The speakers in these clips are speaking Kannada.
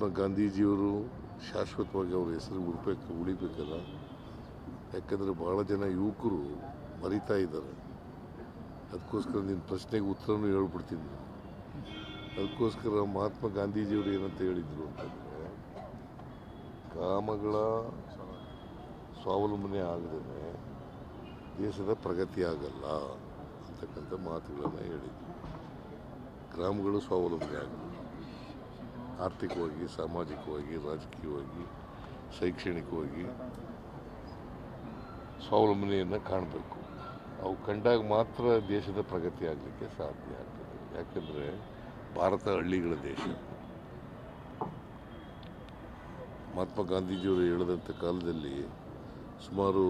ಮಹಾತ್ಮ ಗಾಂಧೀಜಿಯವರು ಶಾಶ್ವತವಾಗಿ ಅವ್ರ ಹೆಸರು ಉಳಿಬೇಕಲ್ಲ. ಯಾಕಂದರೆ ಭಾಳ ಜನ ಯುವಕರು ಮರಿತಾ ಇದ್ದಾರೆ. ಅದಕ್ಕೋಸ್ಕರ ನಿನ್ನ ಪ್ರಶ್ನೆಗೆ ಉತ್ತರನೂ ಹೇಳ್ಬಿಡ್ತೀನಿ. ಅದಕ್ಕೋಸ್ಕರ ಮಹಾತ್ಮ ಗಾಂಧೀಜಿಯವರು ಏನಂತ ಹೇಳಿದರು ಅಂತಂದರೆ, ಗ್ರಾಮಗಳ ಸ್ವಾವಲಂಬನೆ ಆಗದೇ ದೇಶದ ಪ್ರಗತಿ ಆಗಲ್ಲ ಅಂತಕ್ಕಂಥ ಮಾತುಗಳನ್ನು ಹೇಳಿದರು. ಗ್ರಾಮಗಳು ಸ್ವಾವಲಂಬನೆ ಆಗಬೇಕು, ಆರ್ಥಿಕವಾಗಿ, ಸಾಮಾಜಿಕವಾಗಿ, ರಾಜಕೀಯವಾಗಿ, ಶೈಕ್ಷಣಿಕವಾಗಿ ಸ್ವಾವಲಂಬನೆಯನ್ನು ಕಾಣಬೇಕು. ಅವು ಕಂಡಾಗ ಮಾತ್ರ ದೇಶದ ಪ್ರಗತಿ ಆಗಲಿಕ್ಕೆ ಸಾಧ್ಯ ಆಗ್ತದೆ. ಯಾಕಂದರೆ ಭಾರತ ಹಳ್ಳಿಗಳ ದೇಶ. ಮಹಾತ್ಮ ಗಾಂಧೀಜಿಯವರು ಹೇಳಿದಂಥ ಕಾಲದಲ್ಲಿ ಸುಮಾರು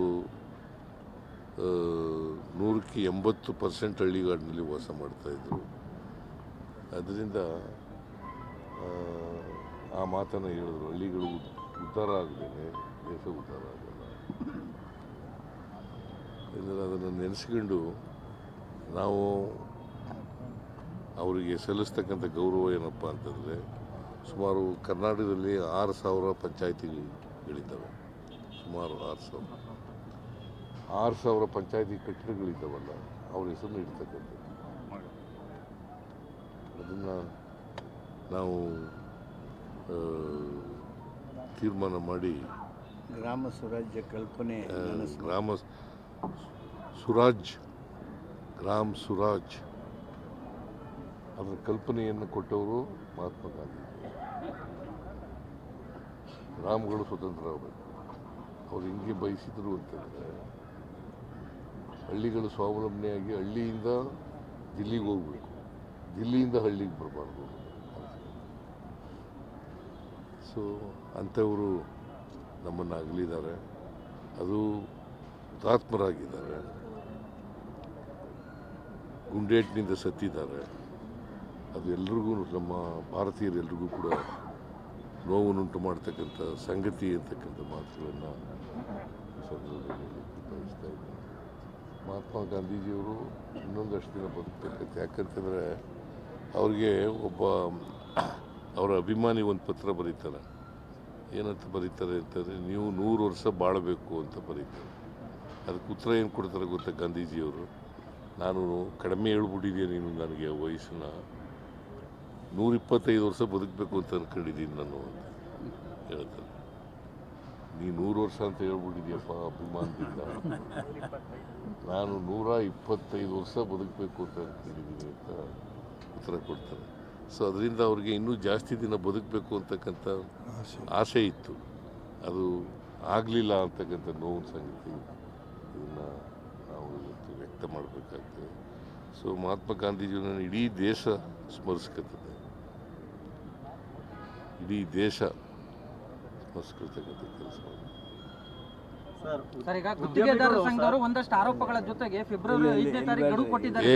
180% ಹಳ್ಳಿಗಾಡಿನಲ್ಲಿ ವಾಸ ಮಾಡ್ತಾಯಿದ್ರು. ಅದರಿಂದ ಆ ಮಾತನ್ನು ಹೇಳಿದ್ರು, ಹಳ್ಳಿಗಳು ಉದ್ಧಾರ ಆಗದೇನೆ ದೇಶ ಉದ್ಧಾರ ಆಗಲ್ಲ. ಇದನ್ನು ಅದನ್ನು ನೆನೆಸ್ಕೊಂಡು ನಾವು ಅವರಿಗೆ ಸಲ್ಲಿಸ್ತಕ್ಕಂಥ ಗೌರವ ಏನಪ್ಪ ಅಂತಂದರೆ, ಸುಮಾರು ಕರ್ನಾಟಕದಲ್ಲಿ 6,000 ಪಂಚಾಯಿತಿಗಳಿದ್ದಾವೆ. ಸುಮಾರು 6,000 ಪಂಚಾಯಿತಿ ಕಟ್ಟಡಗಳಿದ್ದಾವಲ್ಲ, ಅವ್ರ ಹೆಸರನ್ನು ಇಡ್ತಕ್ಕಂಥದ್ದು. ಅದನ್ನು ನಾವು ತೀರ್ಮಾನ ಮಾಡಿ ಗ್ರಾಮ ಸ್ವರಾಜ್ಯ ಕಲ್ಪನೆ, ಗ್ರಾಮ ಸ್ವರಾಜ್ ಅದರ ಕಲ್ಪನೆಯನ್ನು ಕೊಟ್ಟವರು ಮಹಾತ್ಮ ಗಾಂಧಿ. ಗ್ರಾಮಗಳು ಸ್ವತಂತ್ರ ಆಗಬೇಕು. ಅವ್ರು ಹಿಂಗೆ ಬಯಸಿದ್ರು ಅಂತಂದರೆ, ಹಳ್ಳಿಗಳು ಸ್ವಾವಲಂಬನೆಯಾಗಿ ಹಳ್ಳಿಯಿಂದ ದಿಲ್ಲಿಗೆ ಹೋಗಬೇಕು, ದಿಲ್ಲಿಯಿಂದ ಹಳ್ಳಿಗೆ ಬರಬಾರ್ದು. ಸೊ ಅಂಥವರು ನಮ್ಮನ್ನು ಅಗಲಿದ್ದಾರೆ. ಅದು ಹುತಾತ್ಮರಾಗಿದ್ದಾರೆ, ಗುಂಡೇಟಿನಿಂದ ಸತ್ತಿದ್ದಾರೆ. ಅದು ಎಲ್ರಿಗೂ, ನಮ್ಮ ಭಾರತೀಯರೆಲ್ರಿಗೂ ಕೂಡ ನೋವನ್ನುಂಟು ಮಾಡ್ತಕ್ಕಂಥ ಸಂಗತಿ ಅಂತಕ್ಕಂಥ ಮಾತುಗಳನ್ನು ಸಂದರ್ಭದಲ್ಲಿ ಬಯಸ್ತಾ ಇದ್ದಾರೆ. ಮಹಾತ್ಮ ಗಾಂಧೀಜಿಯವರು ಇನ್ನೊಂದಷ್ಟು ದಿನ ಬದುಕಬೇಕಂತ. ಯಾಕಂತಂದರೆ ಅವ್ರಿಗೆ ಅವರ ಅಭಿಮಾನಿ ಒಂದು ಪತ್ರ ಬರೀತಾರೆ. ಏನಂತ ಬರೀತಾರೆ ಅಂತಂದರೆ, ನೀವು 100 ವರ್ಷ ಬಾಳಬೇಕು ಅಂತ ಬರೀತಾರೆ. ಅದಕ್ಕೆ ಉತ್ತರ ಏನು ಕೊಡ್ತಾರೆ ಗೊತ್ತಾ ಗಾಂಧೀಜಿಯವರು? ನಾನು ಕಡಿಮೆ ಹೇಳ್ಬಿಟ್ಟಿದ್ದೆ, ನೀನು ನನಗೆ ವಯಸ್ಸನ್ನ 125 ವರ್ಷ ಬದುಕಬೇಕು ಅಂತ ಅಂದ್ಕೊಂಡಿದ್ದೀನಿ ನಾನು ಅಂತ ಹೇಳ್ತಾರೆ. ನೀ 100 ವರ್ಷ ಅಂತ ಹೇಳ್ಬಿಟ್ಟಿದ್ಯಪ್ಪ ಅಭಿಮಾನದಿಂದ, ನಾನು 125 ವರ್ಷ ಬದುಕಬೇಕು ಅಂತ ಅಂದ್ಕೊಂಡಿದ್ದೀನಿ ಅಂತ ಉತ್ತರ ಕೊಡ್ತಾರೆ. ಸೊ ಅದರಿಂದ ಅವ್ರಿಗೆ ಇನ್ನೂ ಜಾಸ್ತಿ ದಿನ ಬದುಕಬೇಕು ಅಂತಕ್ಕಂಥ ಆಸೆ ಇತ್ತು. ಅದು ಆಗಲಿಲ್ಲ ಅಂತಕ್ಕಂಥ ನೋವಿನ ಸಂಗತಿ. ಇದನ್ನು ನಾವು ಇವತ್ತು ವ್ಯಕ್ತ ಮಾಡಬೇಕಾಗ್ತದೆ. ಸೊ ಮಹಾತ್ಮ ಗಾಂಧೀಜಿಯನ್ನು ಇಡೀ ದೇಶ ಸ್ಮರಿಸ್ಕೊತದೆ, ಇಡೀ ದೇಶ ಸ್ಮರಿಸ್ಕೊಳ್ತಕ್ಕಂಥ ಕೆಲಸ. ಸರ್, ಈಗ ಗುತ್ತಿಗೆದಾರರ ಸಂಘದವರು ಒಂದಷ್ಟು ಆರೋಪಗಳ ಜೊತೆಗೆ ಫೆಬ್ರವರಿ 5ನೇ ತಾರೀಕು ಗಡುವು ಕೊಟ್ಟಿದ್ದಾರೆ.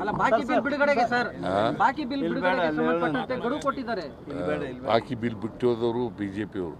ಅಲ್ಲ, ಬಾಕಿ ಬಿಲ್ ಬಿಡುಗಡೆಗೆ ಸರ್, ಬಾಕಿ ಬಿಲ್ ಬಿಡುಗಡೆಗೆ ಸಂಬಂಧಪಟ್ಟಂತೆ ಗಡುವು ಕೊಟ್ಟಿದ್ದಾರೆ. ಬಾಕಿ ಬಿಲ್ ಬಿಟ್ಟೋದವರು BJP ಅವರು.